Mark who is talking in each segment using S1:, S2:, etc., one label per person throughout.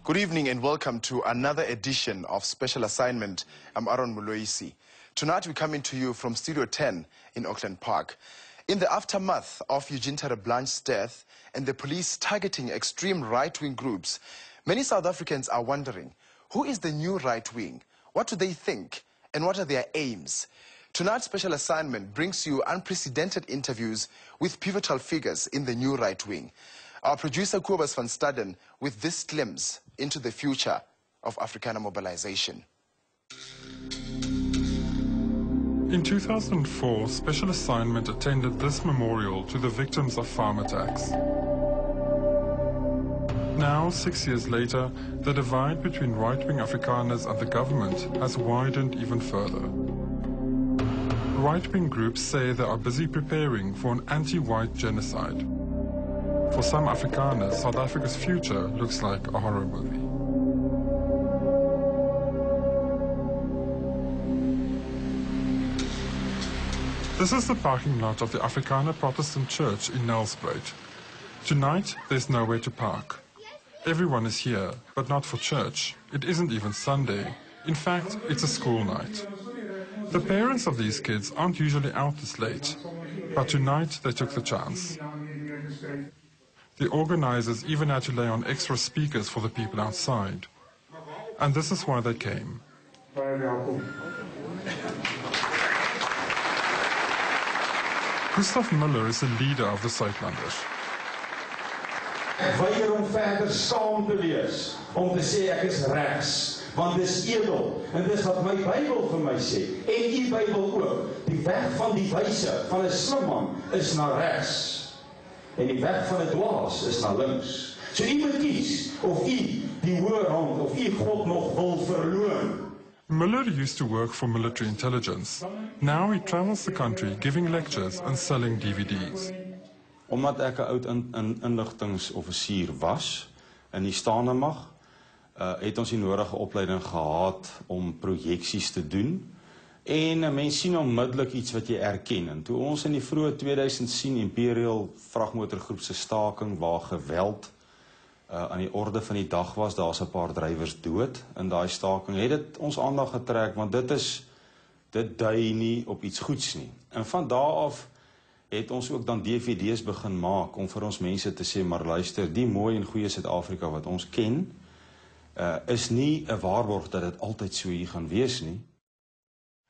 S1: Good evening and welcome to another edition of Special Assignment. I'm Aaron Muloisi. Tonight we're coming to you from Studio 10 in Auckland Park. In the aftermath of Eugene Tereblanche's death and the police targeting extreme right-wing groups, many South Africans are wondering, who is the new right wing? What do they think? And what are their aims? Tonight's Special Assignment brings you unprecedented interviews with pivotal figures in the new right wing. Our producer, Kobus van Staden, with this glimpse into the future of Afrikaner mobilization.
S2: In 2004, Special Assignment attended this memorial to the victims of farm attacks. Now, 6 years later, the divide between right-wing Afrikaners and the government has widened even further. Right-wing groups say they are busy preparing for an anti-white genocide. For some Afrikaners, South Africa's future looks like a horror movie. This is the parking lot of the Afrikaner Protestant Church in Nelspruit. Tonight, there's nowhere to park. Everyone is here, but not for church. It isn't even Sunday. In fact, it's a school night. The parents of these kids aren't usually out this late, but tonight they took the chance. The organizers even had to lay on extra speakers for the people outside. And this is why they came. Gustav Müller is the leader of the Zuidlanders.
S3: Weier om verder saam te wees, om te sê ek is regs, want dis edel, en dis wat my Bybel vir my sê, en die Bybel ook, die weg van die wyse, van 'n slim man, is na regs, en die weg van 'n dwaas is na links. So u moet kies, of u die hoë hand, of u God nog wil verloon.
S2: Müller used to work for military intelligence. Now he travels the country giving lectures and selling DVDs.
S4: Omdat ek 'n oud inligtingsoffisier was in die staande mag, het ons die nodige opleiding gehad om projeksies te doen. En mense sien onmiddellik iets wat jy erken. En toe ons in die vroeë 2000 sien Imperial vragmotorgroep se staking waar geweld aan die orde van die dag was, daar's 'n paar drywers dood in daai staking, het dit ons aandag getrek, want dit dui nie op iets goeds nie. En van daar af het ons ook dan DVD's begin maak om vir ons mense te sê, maar luister, die mooi en goeie Suid-Afrika wat ons ken, is nie 'n waarborg dat dit altyd so hier gaan wees nie.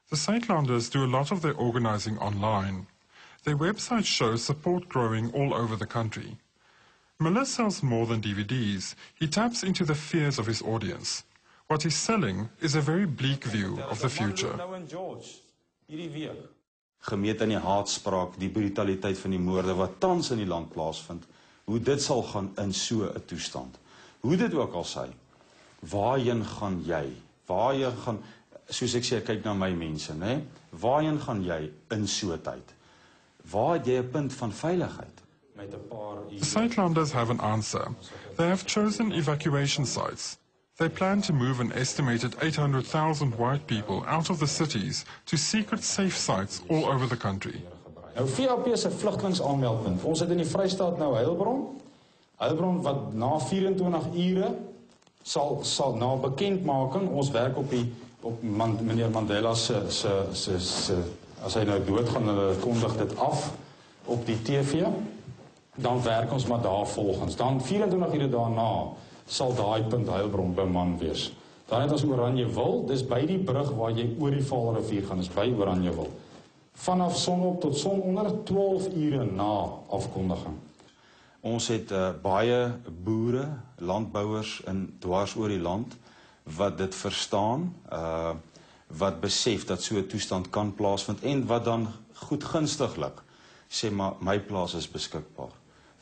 S2: The Zuidlanders do a lot of their organizing online. Their website shows support growing all over the country. Müller sells more than DVDs. He taps into the fears of his audience. What he's selling is a very bleak view of the future.
S4: Gemeet aan die haatspraak, die brutaliteit van die moorde wat tans in die land plaasvind, hoe dit sal gaan in so 'n toestand. Hoe dit ook al sy, waarheen gaan jy? Waarheen gaan, soos ek sê, kyk na my mense, né? Waarheen gaan jy in so 'n tyd? Waar het jy 'n punt van veiligheid?
S2: The Zuidlanders have an answer. They have chosen evacuation sites. They plan to move an estimated 800,000 white people out of the cities to secret safe sites all over the country.
S5: Nou VAP se vlugtelingsaanmeldpunt. Ons het in die Vrystaat nou Heilbron wat na 24 ure sal na bekendmaking, ons werk op meneer Mandela se as hy nou doodgaan, hulle kondig dit af op die TV, dan werk ons maar daar volgens. Dan 24 ure daarna sal daai punt Heilbron beman wees. Dan het ons Oranjewil, dis by die brug waar jy oor die Vaalrivier gaan, is by Oranjewil. Vanaf sonop tot sononder 12 ure na afkondiging.
S4: Ons het baie boere, landbouers in dwars oor die land wat dit verstaan, wat besef dat so 'n toestand kan plaasvind en wat dan goedgunstiglik sê maar my plaas is beskikbaar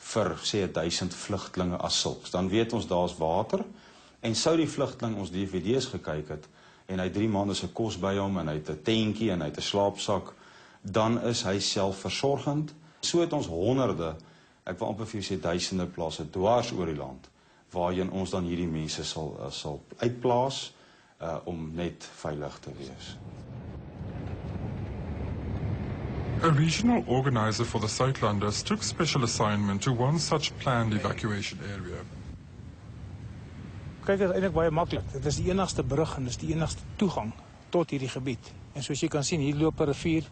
S4: vir sê 1000 vlugtelinge as sulks. Dan weet ons daar's water en sou die vlugteling ons DVD's gekyk het en hy 3 maande se kos by hom en hy het 'n tentjie en hy het 'n slaapsak, dan is hy selfversorgend. So het ons honderde, ek wil amper vir jou sê duisende plase dwars oor die land waarheen ons dan hierdie mense sal uitplaas om net veilig te wees.
S2: A regional organizer for the Zuidlanders took special assignment to one such planned evacuation area.
S6: Kyk, dit is eintlik baie maklik. Dit is die enigste brug en dit is die enigste toegang tot hierdie gebied. En soos jy kan sien, hier loop 'n rivier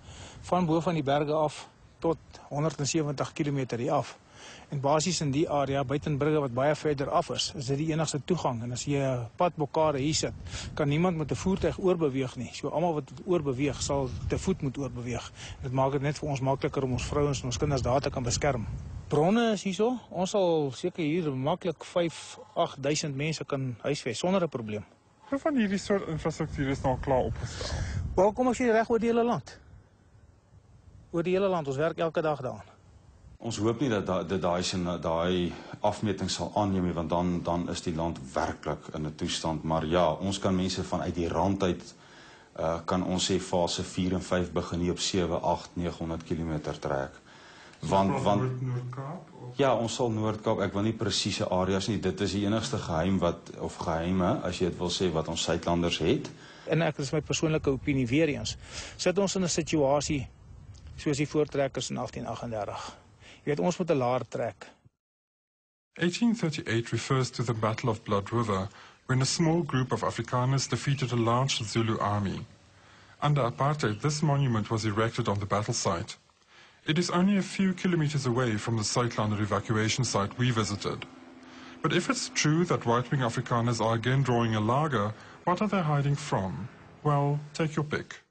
S6: van bo van die berge af tot 170 km hier af. En basies in die area, buiten brugge wat baie verder af is dit die enigste toegang. En as jy 'n padblokkade hier sit, kan niemand met 'n voertuig oorbeweeg nie. So almal wat oorbeweeg, sal te voet moet oorbeweeg. Dit maak dit net vir ons makliker om ons vrouens en ons kinders daar te kan beskerm. Bronne is hierso. Ons sal seker hier maklik 5-8 000 mense kan huisves sonder 'n probleem.
S2: Hoe van hierdie soort infrastruktuur is nou klaar opgestel?
S6: Waar kom ons hier reg oor die hele land? Oor die hele land, ons werk elke dag daaraan.
S4: Ons hoop nie dat daai afmeting sal aanneem nie, want dan is die land werklik in 'n toestand. Maar ja, ons kan mense vanuit die rand uit, kan ons sê fase 4 en 5 begin hier op 7, 8, 900 km trek. Want
S2: Noord-Kaap?
S4: ja, ons sal Noord-Kaap, ek wil nie presiese areas nie, dit is die enigste geheime, as jy dit wil sê, wat ons Suidlanders het.
S6: En ek is my persoonlike opinie weer eens. Sit ons in 'n situasie soos die voortrekkers in 1838. Jy weet, ons moet 'n laer trek.
S2: 1838 refers to the Battle of Blood River, when a small group of Afrikaners defeated a large Zulu army. Under apartheid, this monument was erected on the battle site. It is only a few kilometers away from the Zuidlander evacuation site we visited. But if it's true that right-wing Afrikaners are again drawing a lager, what are they hiding from? Well, take your pick.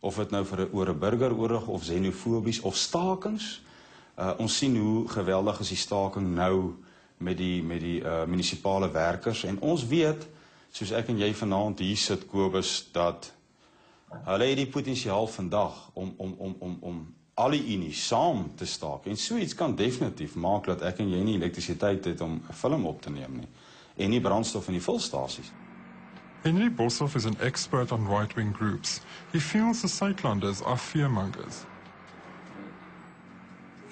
S4: Of dit nou oor 'n burgeroorlog of xenofobies of stakings. Ons sien hoe geweldig is die staking nou met die munisipale werkers. En ons weet, soos ek en jy vanaand hier sit, Kobus, dat hulle het die potensiaal vandag om al die unies saam te staak. En so iets kan definitief maak dat ek en jy nie elektrisiteit het om 'n film op te neem nie. En nie brandstof in die vulstasies.
S2: Henry Boshoff is an expert on right-wing groups. He feels the Zuidlanders are fearmongers.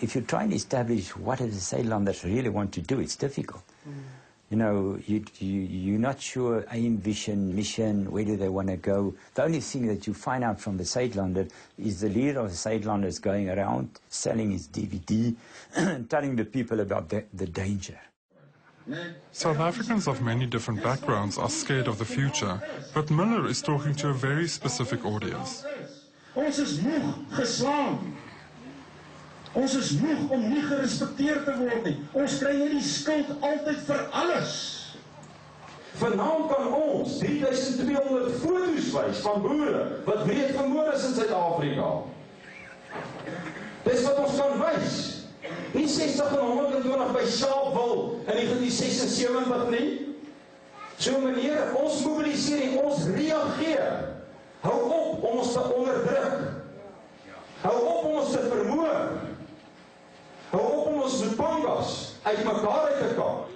S7: If you try and establish what the Zuidlanders really want to do, it's difficult. You know, you're not sure aim, vision, mission, where do they want to go. The only thing that you find out from the Zuidlander is the leader of the Zuidlanders going around selling his DVD and telling the people about the danger.
S2: South Africans of many different backgrounds are scared of the future, but Miller is talking to a very specific audience.
S3: Ons is moeg geslaan. Ons is moeg om nie gerespekteer te word nie. Ons kry hierdie skuld altyd vir alles. Vanaand kan ons 3200 foto's wys van boere wat breed vermoor is in Suid-Afrika. Dis wat ons kan wys. Nie 60 en 120 by Sharpeville in 1976 nie. So meneer, ons mobilisering, ons reageer. Hou op om ons te onderdruk. Hou op om ons te vermoor. Hou op om ons Lupangas uit mekaar uit te kaap.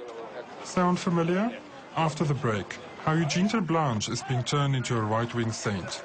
S2: Sound familiar? After the break, how Eugene Ter Blanche is being turned into a right-wing saint.